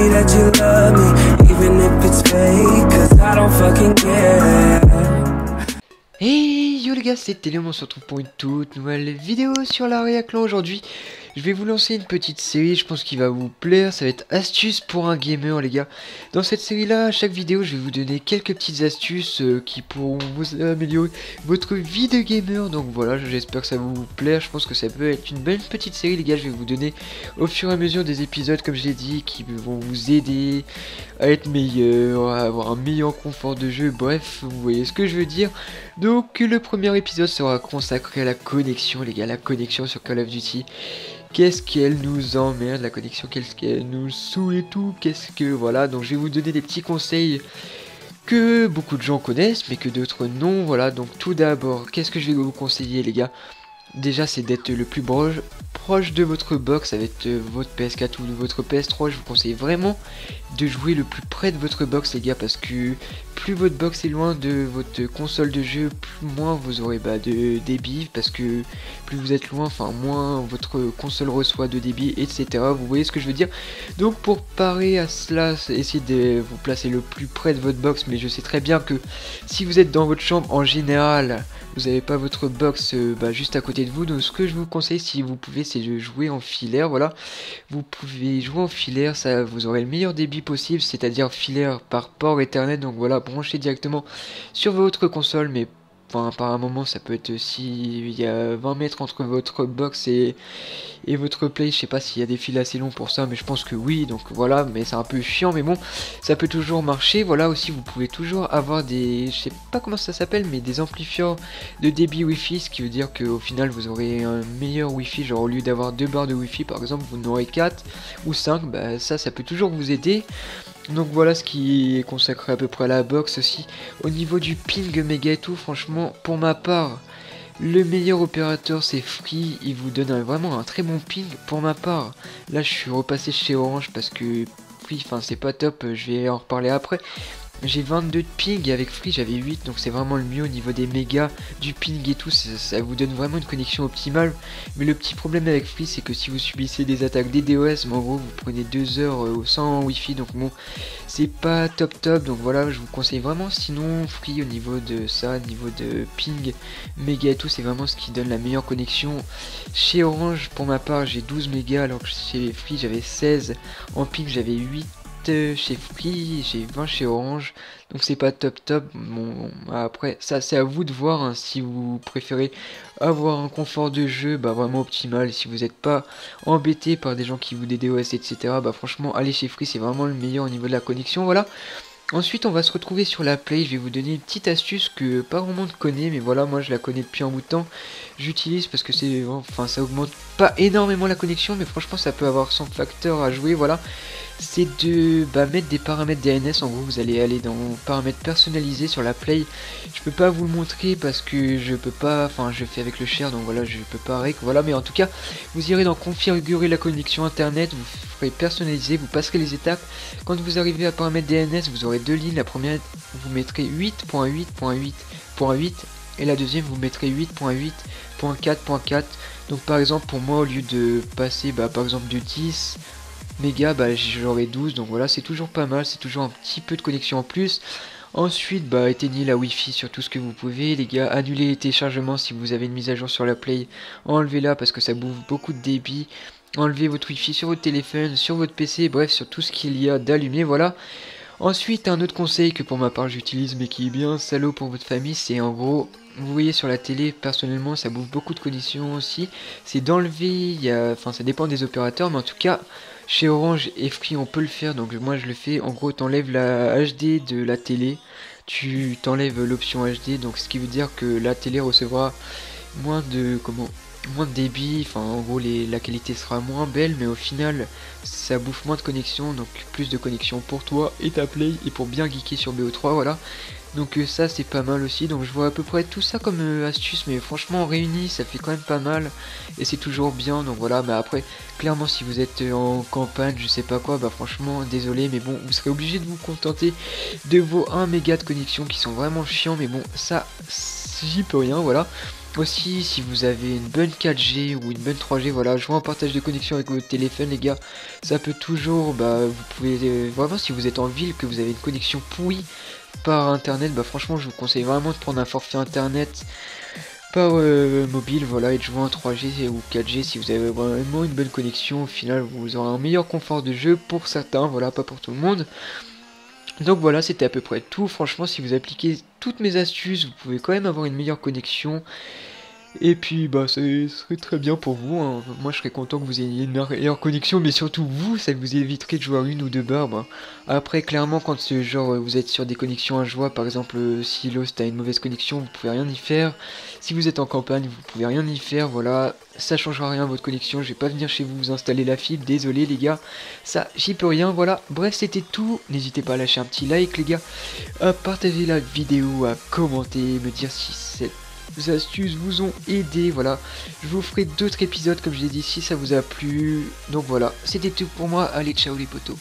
me that you love me, even if it's fake, cause I don't fucking care. Hey yo les gars, c'est Téléon, on se retrouve pour une toute nouvelle vidéo sur l'Aria Clan. Aujourd'hui, je vais vous lancer une petite série, je pense qu'il va vous plaire. Ça va être astuces pour un gamer les gars. Dans cette série là, à chaque vidéo, je vais vous donner quelques petites astuces qui pourront vous améliorer votre vie de gamer. Donc voilà, j'espère que ça va vous plaire. Je pense que ça peut être une belle petite série les gars. Je vais vous donner au fur et à mesure des épisodes, comme je l'ai dit, qui vont vous aider à être meilleur, à avoir un meilleur confort de jeu. Bref, vous voyez ce que je veux dire. Donc le premier épisode sera consacré à la connexion les gars, la connexion sur Call of Duty. Qu'est-ce qu'elle nous emmerde la connexion, qu'est-ce qu'elle nous saoule et tout, qu'est-ce que voilà. Donc je vais vous donner des petits conseils que beaucoup de gens connaissent mais que d'autres non. Voilà, donc tout d'abord, qu'est-ce que je vais vous conseiller les gars? Déjà c'est d'être le plus proche de votre box avec votre PS4 ou de votre PS3. Je vous conseille vraiment de jouer le plus près de votre box les gars, parce que plus votre box est loin de votre console de jeu, plus moins vous aurez de débit, parce que plus vous êtes loin, enfin moins votre console reçoit de débit, etc. Vous voyez ce que je veux dire? Donc pour parer à cela, essayez de vous placer le plus près de votre box. Mais je sais très bien que si vous êtes dans votre chambre, en général vous n'avez pas votre box juste à côté de vous. Donc ce que je vous conseille, si vous pouvez, c'est de jouer en filaire. Voilà, vous pouvez jouer en filaire, ça vous aurez le meilleur débit possible, c'est-à-dire filaire par port Ethernet. Donc voilà, branchez directement sur votre console. Mais enfin, par un moment ça peut être, si il y a 20 mètres entre votre box et votre play, je sais pas s'il y a des fils assez longs pour ça, mais je pense que oui. Donc voilà, mais c'est un peu chiant, mais bon, ça peut toujours marcher. Voilà, aussi vous pouvez toujours avoir des, je sais pas comment ça s'appelle, mais des amplifiants de débit Wi-Fi, ce qui veut dire qu'au final vous aurez un meilleur Wi-Fi. Genre au lieu d'avoir 2 barres de Wi-Fi par exemple, vous en aurez 4 ou 5. Bah ça peut toujours vous aider. Donc voilà ce qui est consacré à peu près à la box. Aussi au niveau du ping méga et tout, franchement pour ma part, le meilleur opérateur c'est Free, il vous donne vraiment un très bon ping. Pour ma part, là je suis repassé chez Orange parce que Free, enfin c'est pas top, je vais en reparler après. J'ai 22 de ping et avec Free j'avais 8, donc c'est vraiment le mieux au niveau des mégas, du ping et tout, ça vous donne vraiment une connexion optimale. Mais le petit problème avec Free, c'est que si vous subissez des attaques DDoS, mais en gros vous prenez 2 heures sans Wi-Fi, donc bon, c'est pas top. Donc voilà, je vous conseille vraiment sinon Free au niveau de ça, au niveau de ping, méga et tout, c'est vraiment ce qui donne la meilleure connexion. Chez Orange, pour ma part, j'ai 12 mégas alors que chez Free j'avais 16, en ping j'avais 8. Chez Free, j'ai 20 chez Orange, donc c'est pas top. Bon, après ça c'est à vous de voir hein, si vous préférez avoir un confort de jeu vraiment optimal, si vous n'êtes pas embêté par des gens qui vous DDoS etc. Franchement allez chez Free, c'est vraiment le meilleur au niveau de la connexion. Voilà. Ensuite on va se retrouver sur la Play. Je vais vous donner une petite astuce que pas grand monde connaît, mais voilà, moi je la connais depuis un bout de temps. J'utilise parce que c'est, enfin ça augmente pas énormément la connexion, mais franchement ça peut avoir son facteur à jouer. Voilà, c'est de mettre des paramètres DNS. En gros vous allez aller dans paramètres personnalisés sur la Play. Je peux pas vous le montrer parce que je peux pas, enfin je fais avec le share, donc voilà je peux pas voilà, mais en tout cas vous irez dans configurer la connexion internet, vous ferez personnaliser, vous passerez les étapes. Quand vous arrivez à paramètres DNS, vous aurez deux lignes. La première vous mettrez 8.8.8.8 et la deuxième vous mettrez 8.8.4.4. donc par exemple pour moi, au lieu de passer par exemple de 10 mégas, j'aurai 12. donc voilà, c'est toujours pas mal, c'est toujours un petit peu de connexion en plus. Ensuite éteignez la wifi sur tout ce que vous pouvez les gars, annulez les téléchargements si vous avez une mise à jour sur la Play, enlevez-la parce que ça bouffe beaucoup de débit. Enlevez votre wifi sur votre téléphone, sur votre PC, bref sur tout ce qu'il y a d'allumé. Voilà. Ensuite un autre conseil que pour ma part j'utilise mais qui est bien salaud pour votre famille, c'est en gros, vous voyez sur la télé, personnellement ça bouffe beaucoup de connexion aussi, c'est d'enlever, enfin ça dépend des opérateurs, mais en tout cas chez Orange et Free on peut le faire, donc moi je le fais. En gros t'enlèves la HD de la télé, tu t'enlèves l'option HD, donc ce qui veut dire que la télé recevra moins de débit, enfin en gros la qualité sera moins belle, mais au final ça bouffe moins de connexion, donc plus de connexion pour toi et ta Play et pour bien geeker sur BO3. Voilà, donc ça c'est pas mal aussi. Donc je vois à peu près tout ça comme astuce, mais franchement réuni ça fait quand même pas mal et c'est toujours bien. Donc voilà, après clairement si vous êtes en campagne, je sais pas quoi, franchement désolé, mais bon vous serez obligé de vous contenter de vos 1 méga de connexion qui sont vraiment chiants, mais bon ça j'y peux rien. Voilà. Aussi, si vous avez une bonne 4G ou une bonne 3G, voilà, jouer en partage de connexion avec votre téléphone, les gars, ça peut toujours, vous pouvez, vraiment, si vous êtes en ville, que vous avez une connexion pourrie par internet, franchement, je vous conseille vraiment de prendre un forfait internet par mobile, voilà, et de jouer en 3G ou 4G si vous avez vraiment une bonne connexion. Au final, vous aurez un meilleur confort de jeu pour certains, voilà, pas pour tout le monde. Donc voilà, c'était à peu près tout. Franchement, si vous appliquez toutes mes astuces, vous pouvez quand même avoir une meilleure connexion. Et puis ça serait très bien pour vous, hein. Moi je serais content que vous ayez une meilleure connexion, mais surtout vous, ça vous éviterait de jouer à une ou deux barres. Après clairement quand vous êtes sur des connexions à joie, par exemple si Lost a une mauvaise connexion, vous pouvez rien y faire. Si vous êtes en campagne, vous pouvez rien y faire, voilà, ça changera rien votre connexion, je vais pas venir chez vous vous installer la fibre, désolé les gars, ça j'y peux rien, voilà. Bref c'était tout, n'hésitez pas à lâcher un petit like les gars, à partager la vidéo, à commenter, me dire si cette astuces vous ont aidé, voilà. Je vous ferai d'autres épisodes comme je l'ai dit si ça vous a plu. Donc voilà, c'était tout pour moi, allez ciao les potos.